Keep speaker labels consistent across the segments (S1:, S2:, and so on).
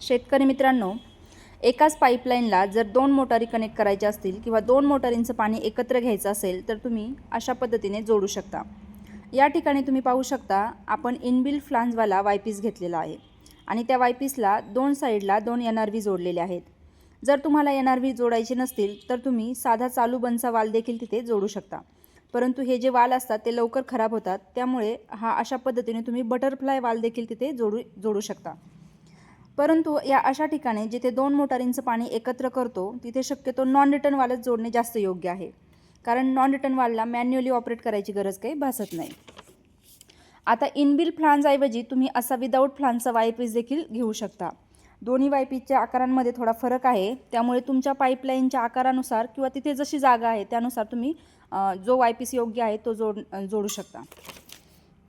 S1: शेतकरी मित्रांनो, एकाच पाईपलाईनला जर 2 मोटारी कनेक्ट करायच्या असतील किंवा 2 मोटारींचं पाणी एकत्र घ्यायचं असेल तर तुम्ही अशा पद्धतीने जोडू शकता। या ठिकाणी तुम्ही पाहू शकता आपण इनबिल्ट फ्लांजवाला वायपीस घेतलेला आहे आणि त्या वायपीसला 2 साईडला 2 NRV जोडलेले आहेत। जर तुम्हाला NRV जोडायचे नसतील तर तुम्ही साधा चालू बंदचा वाल देखील तिथे जोडू शकता, परंतु हे जे वाल असतात ते लवकर खराब होतात, त्यामुळे अशा पद्धतीने तुम्ही बटरफ्लाय वाल देखील तिथे जोडू शकता। परंतु या अशा ठिकाणी जिथे 2 मोटारींचं पाणी एकत्र करतो तिथे शक्यतो नॉन रिटर्न वालच जोडणे जास्त योग्य आहे, कारण नॉन रिटर्न वालला मॅन्युअली ऑपरेट करायची गरज काही भासत नाही। आता इनबिल्ट फ्लांजऐवजी तुम्ही असा विदाऊट फ्लांजचा वायपीस देखील घेऊ शकता। दोन्ही वायपीसच्या आकारांमध्ये थोडा फरक आहे, त्यामुळे तुमच्या पाईपलाईनच्या आकारानुसार किंवा तिथे जशी जागा आहे त्यानुसार तुम्ही जो वायपीस योग्य आहे तो जोडू शकता।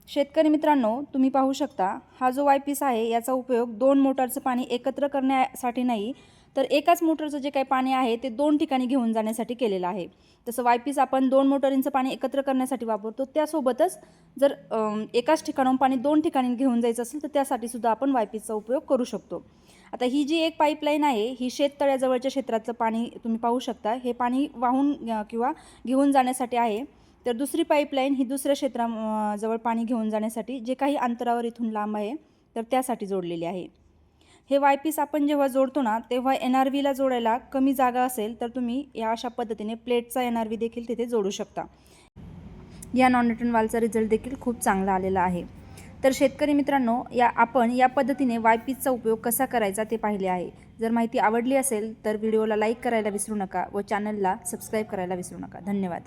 S1: शेतकरी मित्रांनो, तुम्ही पाहू शकता हा जो वायपीस आहे याचा उपयोग 2 मोटारचं पाणी एकत्र करण्यासाठी नाही तर एकाच मोटरचं जे काही पाणी आहे ते 2 ठिकाणी घेऊन जाण्यासाठी केलेलं आहे। तसं वायपीस आपण 2 मोटारींचं पाणी एकत्र करण्यासाठी वापरतो, त्यासोबतच जर एकाच ठिकाणाहून पाणी 2 ठिकाणी घेऊन जायचं असेल तर त्यासाठी सुद्धा आपण वायपीसचा उपयोग करू शकतो। आता ही जी एक पाईपलाईन आहे ही शेततळ्याजवळच्या क्षेत्रातलं पाणी तुम्ही पाहू शकता, हे पाणी वाहून किंवा घेऊन जाण्यासाठी आहे। तर दुसरी पाईपलाईन ही दुसऱ्या क्षेत्राजवळ पाणी घेऊन जाण्यासाठी जे काही अंतरावर इथून लांब आहे तर त्यासाठी जोडलेली आहे। हे वायपीस आपण जेव्हा जोडतो ना तेव्हा NRVला जोडायला कमी जागा असेल तर तुम्ही या अशा पद्धतीने प्लेटचा NRV देखील तिथे जोडू शकता। या नॉन रिटर्न वालचा रिझल्ट देखील खूप चांगला आलेला आहे। तर शेतकरी मित्रांनो, आपण या पद्धतीने वायपीसचा उपयोग कसा करायचा ते पाहिले आहे। जर माहिती आवडली असेल तर व्हिडिओला लाईक करायला विसरू नका व चॅनलला सबस्क्राईब करायला विसरू नका। धन्यवाद।